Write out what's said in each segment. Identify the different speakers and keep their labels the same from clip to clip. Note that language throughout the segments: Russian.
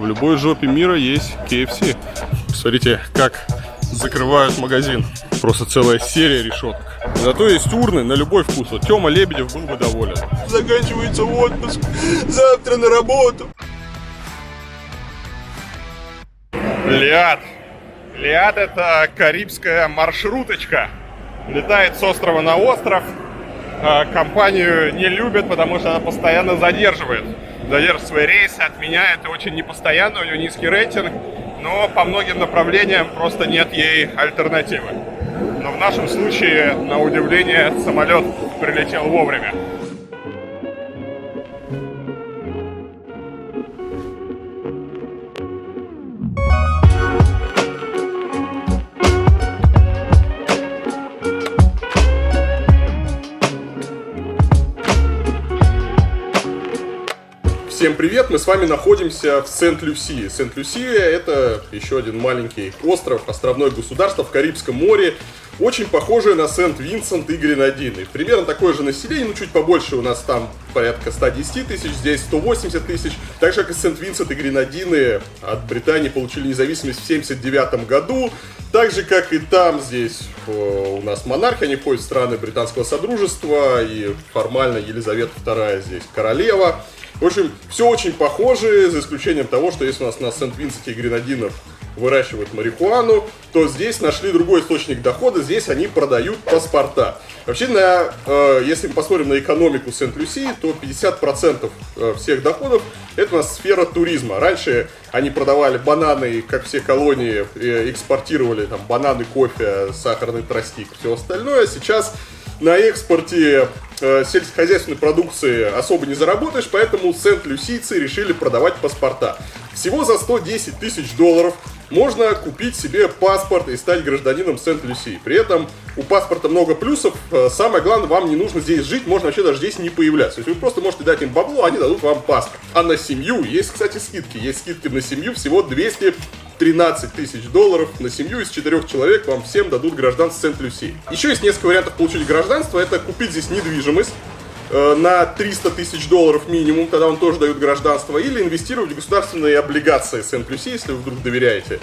Speaker 1: В любой жопе мира есть KFC. Смотрите, как закрывают магазин. Просто целая серия решеток. Зато есть урны на любой вкус. Вот Тёма Лебедев был бы доволен.
Speaker 2: Заканчивается отпуск. Завтра на работу.
Speaker 1: Лиад. Лиад — это карибская маршруточка. Летает с острова на остров. Компанию не любят, потому что она постоянно задерживает свои рейсы, отменяет, и очень непостоянно, у нее низкий рейтинг, но по многим направлениям просто нет ей альтернативы. Но в нашем случае, на удивление, самолет прилетел вовремя. Всем привет! Мы с вами находимся в Сент-Люсии. Сент-Люсия — это еще один маленький остров, островное государство в Карибском море, очень похожее на Сент-Винсент и Гренадины. Примерно такое же население, но чуть побольше. У нас там порядка 110 тысяч, здесь 180 тысяч. Так же, как и Сент-Винсент и Гренадины от Британии получили независимость в 1979 году. Так же, как и там, здесь у нас монархия, они входят в страны британского содружества, и формально Елизавета II здесь королева. В общем, все очень похоже, за исключением того, что если у нас на Сент-Винсенте и Гренадинах выращивают марихуану, то здесь нашли другой источник дохода, здесь они продают паспорта. Вообще, если мы посмотрим на экономику Сент-Люсии, то 50% всех доходов — это у нас сфера туризма. Раньше они продавали бананы, как все колонии, экспортировали там бананы, кофе, сахарный тростник, все остальное. Сейчас на экспорте сельскохозяйственной продукции особо не заработаешь, поэтому сент-люсийцы решили продавать паспорта. Всего за 110 тысяч долларов можно купить себе паспорт и стать гражданином Сент-Люсии. При этом у паспорта много плюсов. Самое главное, вам не нужно здесь жить, можно вообще даже здесь не появляться. То есть вы просто можете дать им бабло, они дадут вам паспорт. А на семью есть, кстати, скидки. Есть скидки на семью всего 213 тысяч долларов на семью из 4 человек, вам всем дадут гражданство Сент-Люсии. Еще есть несколько вариантов получить гражданство. Это купить здесь недвижимость на 300 тысяч долларов минимум, тогда вам тоже дают гражданство, или инвестировать в государственные облигации Сент-Люсии, если вы вдруг доверяете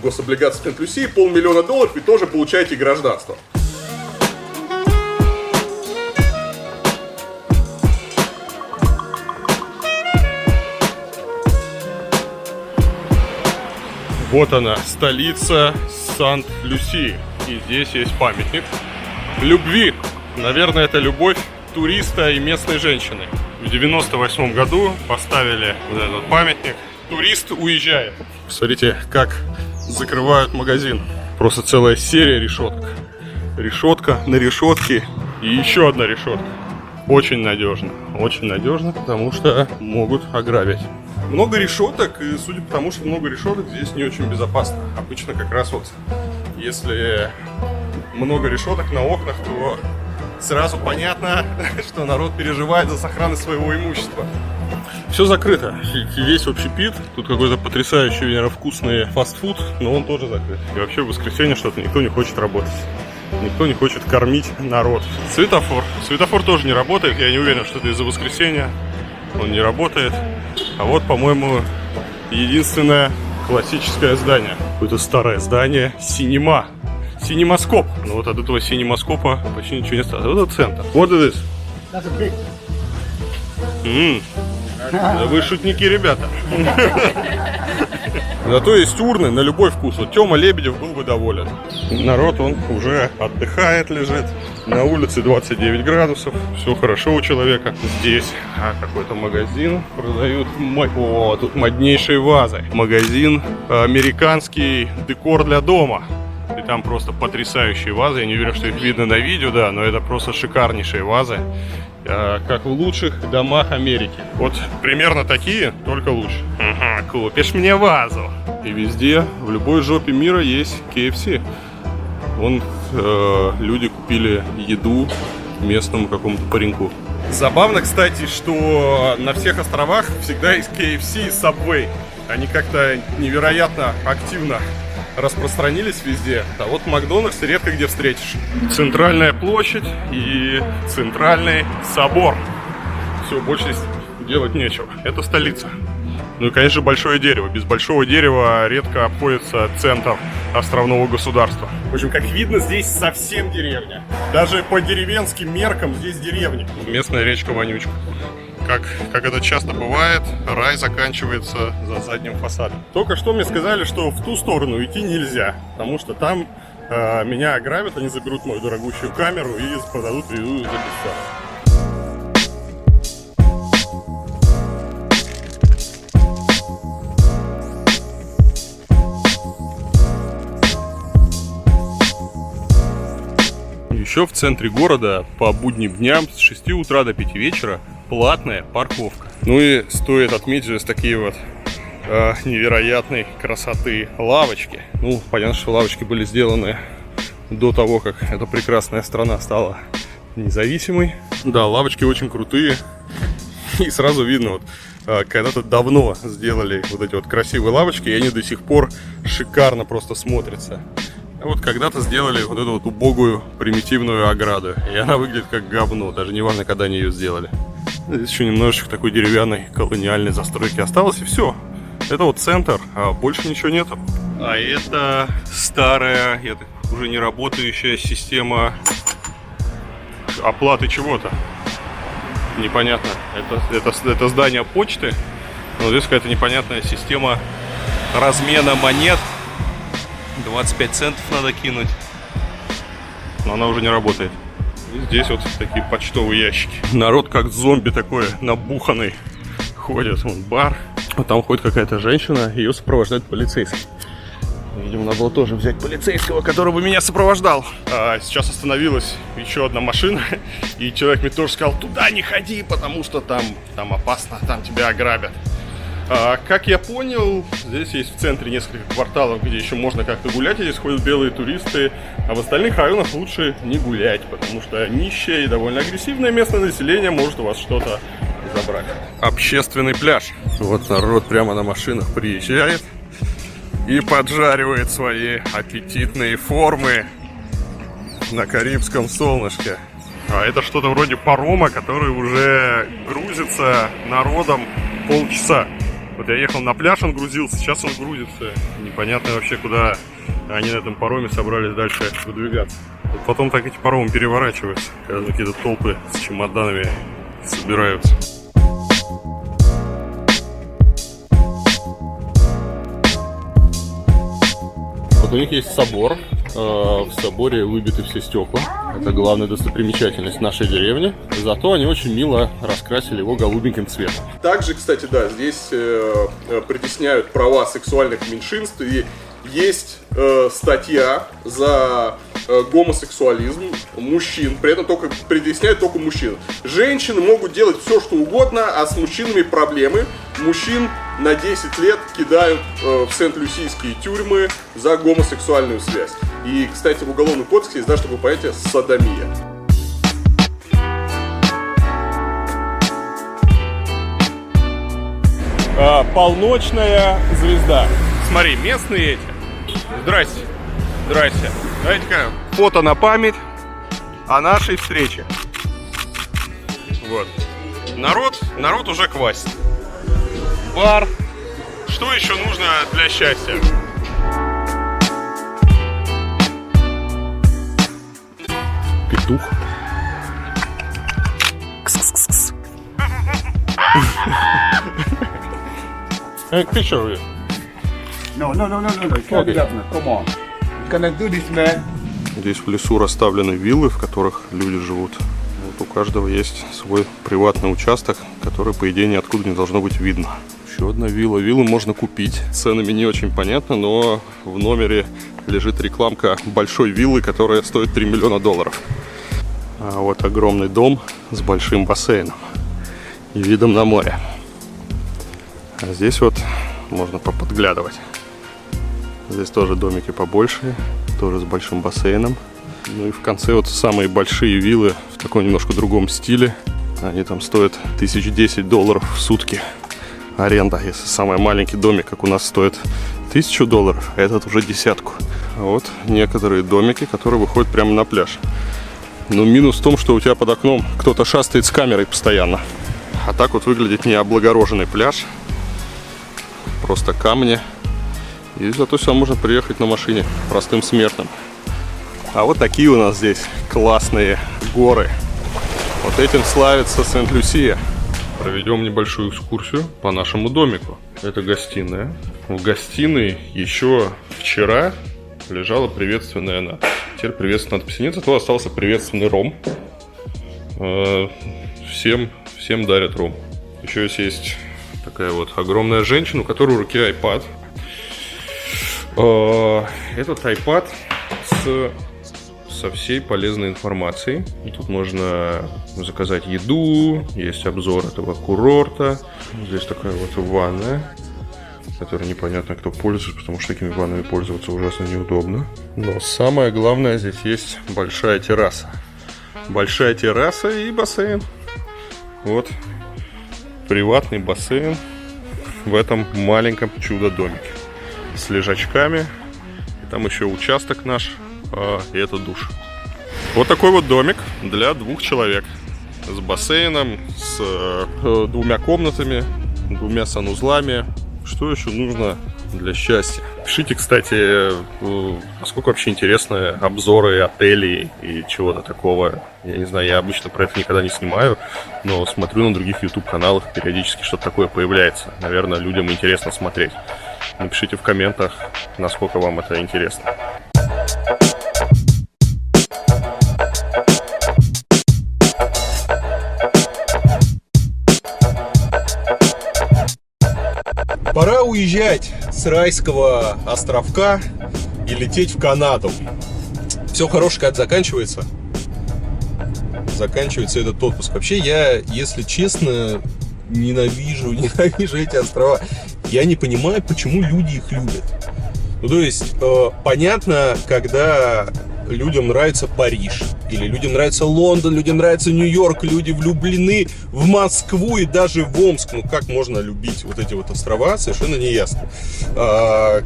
Speaker 1: гособлигации Сент-Люсии, $500 000, и тоже получаете гражданство. Вот она, столица Сент-Люсии. И здесь есть памятник любви. Наверное, это любовь туриста и местной женщины. В 98 году поставили вот этот памятник. Турист уезжает. Смотрите, как закрывают магазин. Просто целая серия решеток. Решетка на решетке и еще одна решетка. Очень надежно, потому что могут ограбить. Много решеток, и судя по тому, что много решеток, здесь не очень безопасно. Обычно как раз вот, если много решеток на окнах, то сразу понятно, что народ переживает за сохранность своего имущества. Все закрыто. Весь общепит. Тут какой-то потрясающий, наверное, вкусный фастфуд, но он тоже закрыт. И вообще в воскресенье что-то никто не хочет работать. Никто не хочет кормить народ. Светофор. Светофор тоже не работает. Я не уверен, что это из-за воскресенья. Он не работает. А вот, по-моему, единственное классическое здание. Какое-то старое здание. Синема. Синемаскоп. Но вот от этого синемаскопа почти ничего не осталось. Вот это центр. Вот это. Да вы шутники, ребята. Зато есть урны на любой вкус. Вот Тёма Лебедев был бы доволен. Народ, он уже отдыхает, лежит. На улице 29 градусов. Все хорошо у человека. Здесь какой-то магазин. Продают... О, тут моднейшие вазы. Магазин американский декор для дома. И там просто потрясающие вазы. Я не уверен, что их видно на видео, да, но это просто шикарнейшие вазы. Как в лучших домах Америки. Вот примерно такие, только лучше. Ага, купишь мне вазу. И везде, в любой жопе мира есть KFC. Вон люди купили еду местному какому-то пареньку. Забавно, кстати, что на всех островах всегда есть KFC и Subway. Они как-то невероятно активно распространились везде. А вот Макдональдс редко где встретишь. Центральная площадь и центральный собор. Все, больше здесь делать нечего. Это столица. Ну и, конечно, большое дерево. Без большого дерева редко обходится центр островного государства. В общем, как видно, здесь совсем деревня. Даже по деревенским меркам здесь деревня. Местная речка Вонючка. Как это часто бывает, рай заканчивается за задним фасадом. Только что мне сказали, что в ту сторону идти нельзя, потому что там меня ограбят, они заберут мою дорогущую камеру и продадут ее за бесценок. Еще в центре города по будним дням с 6 утра до 5 вечера платная парковка. Ну и стоит отметить здесь такие вот невероятной красоты лавочки. Ну, понятно, что лавочки были сделаны до того, как эта прекрасная страна стала независимой. Да, лавочки очень крутые. И сразу видно, вот когда-то давно сделали вот эти вот красивые лавочки, и они до сих пор шикарно просто смотрятся. Вот когда-то сделали вот эту вот убогую примитивную ограду, и она выглядит как говно, даже не важно, когда они ее сделали. Здесь еще немножечко такой деревянной колониальной застройки осталось, и все. Это вот центр, а больше ничего нету. А это старая, уже не работающая система оплаты чего-то. Непонятно. Это здание почты, но здесь какая-то непонятная система размена монет. 25 центов надо кинуть, но она уже не работает. И здесь вот такие почтовые ящики. Народ как зомби такой набуханный ходит. Вон бар, а там ходит какая-то женщина, ее сопровождает полицейский. Видимо, надо было тоже взять полицейского, который бы меня сопровождал. Сейчас остановилась еще одна машина, и человек мне тоже сказал: туда не ходи, потому что там опасно, там тебя ограбят. Как я понял, здесь есть в центре несколько кварталов, где еще можно как-то гулять, и здесь ходят белые туристы, а в остальных районах лучше не гулять, потому что нищее и довольно агрессивное местное население может у вас что-то забрать. Общественный пляж. Вот народ прямо на машинах приезжает и поджаривает свои аппетитные формы на карибском солнышке. А это что-то вроде парома, который уже грузится народом полчаса. Вот я ехал на пляж, он грузился, сейчас он грузится. Непонятно вообще, куда они на этом пароме собрались дальше выдвигаться. Вот потом так эти паромы переворачиваются, когда какие-то толпы с чемоданами собираются. Вот у них есть собор. В соборе выбиты все стекла. Это главная достопримечательность нашей деревни. Зато они очень мило раскрасили его голубеньким цветом. Также, кстати, да, здесь притесняют права сексуальных меньшинств. И есть статья за гомосексуализм мужчин. При этом притесняют только мужчин. Женщины могут делать все, что угодно, а с мужчинами проблемы. Мужчин на 10 лет кидают в сент-люсийские тюрьмы за гомосексуальную связь. И, кстати, в Уголовном кодексе есть даже такое понятие содомия. Полночная звезда. Смотри, местные эти. Здрасте. Здрасте. Давайте-ка фото на память о нашей встрече. Вот. Народ уже квасит. Бар. Что еще нужно для счастья? Петух. Кс-кс-кс. Picture of you.
Speaker 2: No. You can't do that, man. Come on. You cannot do this, man.
Speaker 1: Здесь в лесу расставлены виллы, в которых люди живут. Вот у каждого есть свой приватный участок, который, по идее, ниоткуда не должно быть видно. Еще одна вилла. Виллу можно купить. Ценами не очень понятно, но в номере лежит рекламка большой виллы, которая стоит $3 миллиона. А вот огромный дом с большим бассейном и видом на море. А здесь вот можно поподглядывать. Здесь тоже домики побольше, тоже с большим бассейном. Ну и в конце вот самые большие виллы в таком немножко другом стиле. Они там стоят $1010 в сутки аренда. Если самый маленький домик, как у нас, стоит $1000, а этот уже десятку. А вот некоторые домики, которые выходят прямо на пляж. Но минус в том, что у тебя под окном кто-то шастает с камерой постоянно. А так вот выглядит необлагороженный пляж. просто камни. И зато сюда можно приехать на машине простым смертным. А вот такие у нас здесь классные горы. Вот этим славится Сент-Люсия. Проведем небольшую экскурсию по нашему домику. Это гостиная. В гостиной еще вчера лежала приветственная надпись. Теперь приветственная надпись нет, зато остался приветственный ром. Всем дарят ром. Еще есть такая вот огромная женщина, у которой в руке iPad. Этот iPad со всей полезной информацией. И тут можно заказать еду, есть обзор этого курорта. Здесь такая вот ванная, которой непонятно кто пользуется, потому что такими ваннами пользоваться ужасно неудобно. Но самое главное, здесь есть большая терраса. Большая терраса и бассейн. Вот приватный бассейн в этом маленьком чудо-домике с лежачками. И там еще участок наш, и это душ. Вот такой вот домик для 2 человек. С бассейном, с 2 комнатами, 2 санузлами. Что еще нужно для счастья? Пишите, кстати, насколько вообще интересны обзоры отелей и чего-то такого. Я не знаю, я обычно про это никогда не снимаю, но смотрю на других YouTube-каналах, периодически что-то такое появляется. Наверное, людям интересно смотреть. Напишите в комментах, насколько вам это интересно. Пора уезжать с райского островка и лететь в Канаду. Все хорошее когда заканчивается. Заканчивается этот отпуск. Вообще я, если честно, ненавижу эти острова. Я не понимаю, почему люди их любят. Ну, то есть, понятно, когда людям нравится Париж, или людям нравится Лондон, людям нравится Нью-Йорк, люди влюблены в Москву и даже в Омск. Ну, как можно любить вот эти вот острова, совершенно неясно.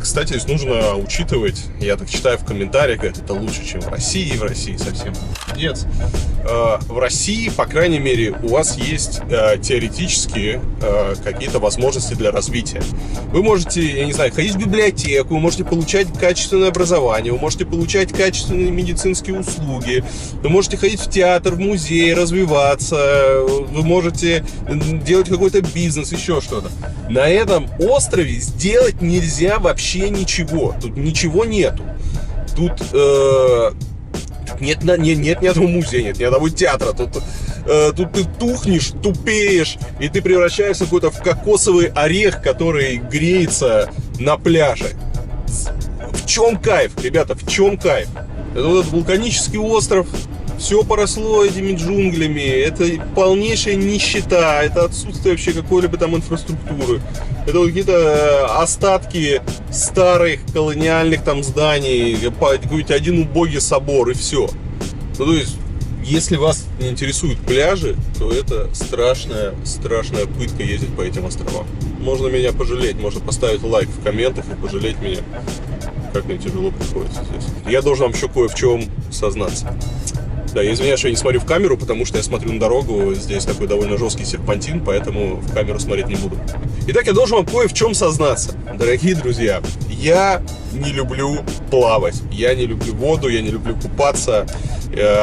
Speaker 1: Кстати, здесь нужно учитывать, я так читаю в комментариях, говорят, это лучше, чем в России совсем нет. В России, по крайней мере, у вас есть теоретически какие-то возможности для развития. Вы можете, я не знаю, ходить в библиотеку, вы можете получать качественное образование, вы можете получать качественные медицинские услуги, вы можете ходить в театр, в музей, развиваться, вы можете делать какой-то бизнес, еще что-то. На этом острове сделать нельзя вообще ничего. Тут ничего нету. Тут нет ни одного музея, нет ни одного театра. Тут ты тухнешь, тупеешь, и ты превращаешься в кокосовый орех, который греется на пляже. В чем кайф, ребята, в чем кайф? Это вот этот вулканический остров, все поросло этими джунглями, это полнейшая нищета, это отсутствие вообще какой-либо там инфраструктуры. Это вот какие-то остатки старых колониальных там зданий, какой-то один убогий собор и все. Ну, то есть, если вас не интересуют пляжи, то это страшная пытка ездить по этим островам. Можно меня пожалеть, можно поставить лайк в комментах и пожалеть меня. Как мне тяжело приходится здесь. Я должен вам еще кое в чем сознаться. Да, я извиняюсь, что я не смотрю в камеру, потому что я смотрю на дорогу. Здесь такой довольно жесткий серпантин, поэтому в камеру смотреть не буду. Итак, я должен вам кое в чем сознаться. Дорогие друзья, я не люблю плавать. Я не люблю воду, я не люблю купаться.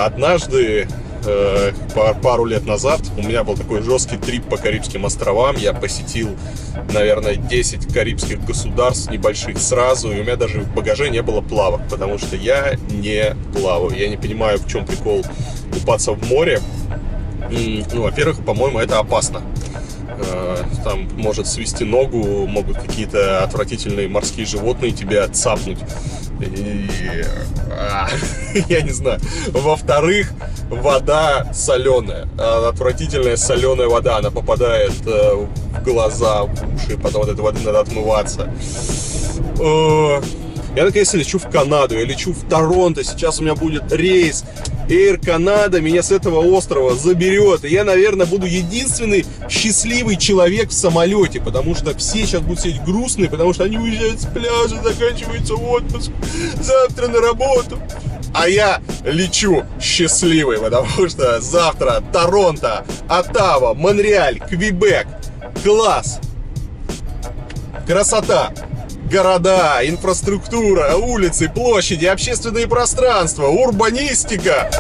Speaker 1: Однажды, пару лет назад, у меня был такой жесткий трип по Карибским островам. Я посетил, наверное, 10 карибских государств небольших сразу, и у меня даже в багаже не было плавок, потому что я не плаваю. Я не понимаю, в чем прикол купаться в море. Ну, во-первых, по-моему, это опасно. Там может свести ногу, могут какие-то отвратительные морские животные тебя цапнуть. Я не знаю. Во-вторых, вода соленая. Отвратительная соленая вода. Она попадает в глаза, в уши. Потом от этой воды надо отмываться. Я наконец-то лечу в Канаду. Я лечу в Торонто. Сейчас у меня будет рейс. Air Canada меня с этого острова заберет. И я, наверное, буду единственный счастливый человек в самолете. Потому что все сейчас будут сидеть грустные, потому что они уезжают с пляжа, заканчивается отпуск, завтра на работу. А я лечу счастливый, потому что завтра Торонто, Оттава, Монреаль, Квебек. Класс!
Speaker 3: Красота. Города, инфраструктура, улицы, площади, общественные пространства, урбанистика.